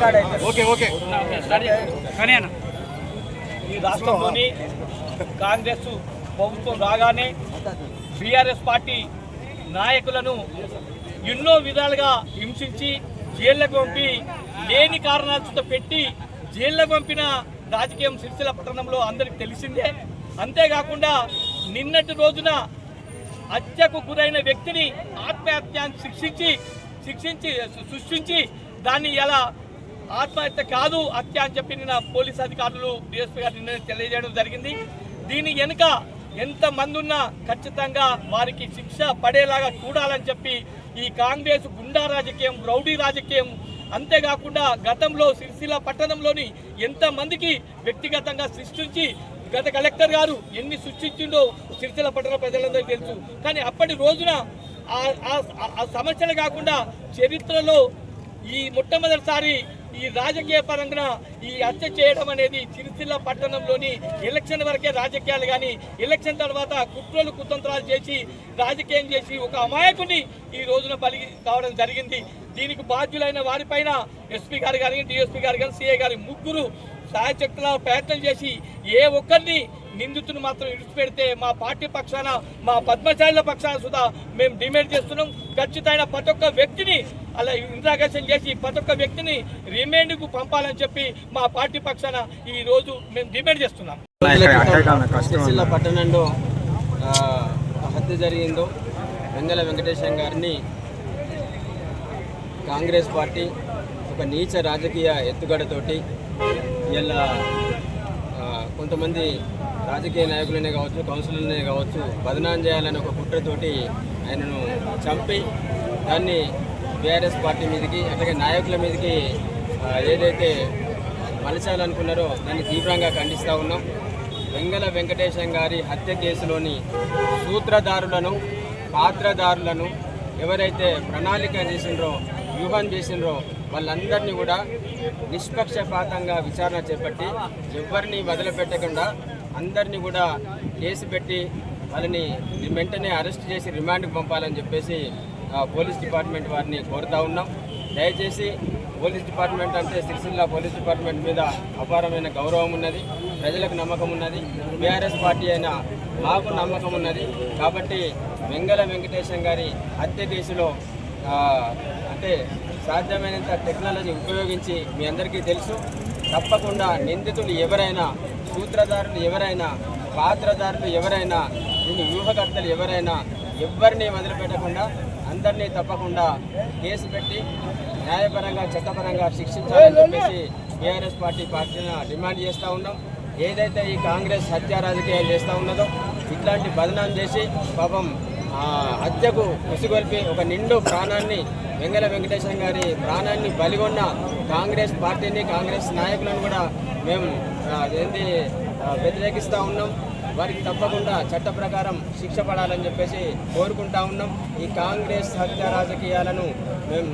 ఈ రాష్ట్రంలోని కాంగ్రెస్ ప్రభుత్వం రాగానే బీఆర్ఎస్ పార్టీ నాయకులను ఎన్నో విధాలుగా హింసించి జైళ్ళకు పంపి లేని కారణాలతో పెట్టి జైళ్ళకు పంపిన రాజకీయం సిరిసిల్ల పట్టణంలో అందరికి తెలిసిందే. అంతేకాకుండా నిన్నటి రోజున హత్యకు గురైన వ్యక్తిని ఆత్మహత్యాన్ని సృష్టించి దాన్ని ఎలా ఆత్మహత్య కాదు హత్య అని చెప్పి నిన్న పోలీస్ అధికారులు డిఎస్పీ గారు నిన్న తెలియజేయడం జరిగింది. దీని వెనుక ఎంతమంది ఉన్నా ఖచ్చితంగా వారికి శిక్ష పడేలాగా చూడాలని చెప్పి ఈ కాంగ్రెస్ గుండా రాజకీయం, రౌడీ రాజకీయం, అంతేకాకుండా గతంలో సిరిసిల్ల పట్టణంలోని ఎంతమందికి వ్యక్తిగతంగా సృష్టించి గత కలెక్టర్ గారు ఎన్ని సృష్టించిండో సిరిసిల్ల పట్టణ ప్రజలందరికీ తెలుసు. కానీ అప్పటి రోజున ఆ సమస్యలు కాకుండా చరిత్రలో ఈ మొట్టమొదటిసారి ఈ రాజకీయ పరంగా ఈ హత్య చేయడం అనేది సిరిసిల్ల పట్టణంలోని ఎలక్షన్ వరకే రాజకీయాలు, కానీ ఎలక్షన్ తర్వాత కుట్రలు కుతంత్రాలు చేసి రాజకీయం చేసి ఒక అమాయకుని ఈ రోజున బలి కావడం జరిగింది. దీనికి బాధ్యులైన వారిపైన ఎస్పీ గారు కానీ, డిఎస్పీ గారు కానీ, సిఐ గారి ముగ్గురు సాయశక్తుల ప్రయత్నం చేసి ఏ ఒక్కరిని నిందితుని మాత్రం విడిచిపెడితే మా పార్టీ పక్షాన, మా పద్మశాలిల పక్షాన సుధా మేము డిమాండ్ చేస్తున్నాం. ఖచ్చితమైన ప్రతి ఒక్క వ్యక్తిని అలా ఇంట్రాగేషన్ చేసి ప్రతి ఒక్క వ్యక్తిని రిమాండ్కు పంపాలని చెప్పి మా పార్టీ పక్షాన ఈ రోజు మేము డిమాండ్ చేస్తున్నాం. సిరిసిల్ల పట్టణంలో హత్య జరిగిందో వెంగళ వెంకటేశం గారిని కాంగ్రెస్ పార్టీ ఒక నీచ రాజకీయ ఎత్తుగడతోటి ఇలా కొంతమంది రాజకీయ నాయకులనే కావచ్చు, కౌన్సిలర్లనే కావచ్చు, బదనాం చేయాలని ఒక కుట్రతోటి ఆయనను చంపి దాన్ని బీఆర్ఎస్ పార్టీ మీదకి, అట్లాగే నాయకుల మీదకి ఏదైతే మలచాలనుకున్నారో దాన్ని తీవ్రంగా ఖండిస్తూ ఉన్నాం. వెంగళ వెంకటేశం గారి హత్య కేసులోని సూత్రధారులను, పాత్రధారులను ఎవరైతే ప్రణాళిక చేసినరో, వ్యూహం చేసినరో వాళ్ళందరినీ కూడా నిష్పక్షపాతంగా విచారణ చేపట్టి ఎవరిని వదిలిపెట్టకుండా అందరినీ కూడా కేసు పెట్టి వాళ్ళని వెంటనే అరెస్ట్ చేసి రిమాండ్కి పంపాలని చెప్పేసి పోలీస్ డిపార్ట్మెంట్ వారిని కోరుతూ ఉన్నాం. దయచేసి పోలీస్ డిపార్ట్మెంట్ అంటే సిరిసిల్ల పోలీస్ డిపార్ట్మెంట్ మీద అపారమైన గౌరవం ఉన్నది, ప్రజలకు నమ్మకం ఉన్నది, బీఆర్ఎస్ పార్టీ అయినా మాకు నమ్మకం ఉన్నది. కాబట్టి వెంగళ వెంకటేశం గారి హత్య కేసులో అంటే సాధ్యమైనంత టెక్నాలజీ ఉపయోగించి మీ అందరికీ తెలుసు, తప్పకుండా నిందితులు ఎవరైనా, సూత్రధారులు ఎవరైనా, పాత్రధారులు ఎవరైనా, దీని వ్యూహకర్తలు ఎవరైనా ఎవరిని వదిలిపెట్టకుండా అందరినీ తప్పకుండా కేసు పెట్టి న్యాయపరంగా, చట్టపరంగా శిక్షించాలని చెప్పేసి బీఆర్ఎస్ పార్టీని డిమాండ్ చేస్తూ ఉన్నాం. ఏదైతే ఈ కాంగ్రెస్ హత్య రాజకీయాలు చేస్తూ ఉన్నదో ఇట్లాంటి బదనాం చేసి పాపం హత్యకు ఉసిగొల్పి ఒక నిండు ప్రాణాన్ని, వెంగళ వెంకటేశం గారి ప్రాణాన్ని బలిగొన్న కాంగ్రెస్ పార్టీని, కాంగ్రెస్ నాయకులను కూడా మేము వ్యతిరేకిస్తూ ఉన్నాం. వారికి తప్పకుండా చట్ట ప్రకారం శిక్ష పడాలని చెప్పేసి కోరుకుంటా ఉన్నాం. ఈ కాంగ్రెస్ హత్య రాజకీయాలను మేము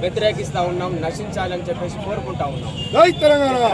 వ్యతిరేకిస్తూ ఉన్నాం, నశించాలని చెప్పేసి కోరుకుంటా ఉన్నాం.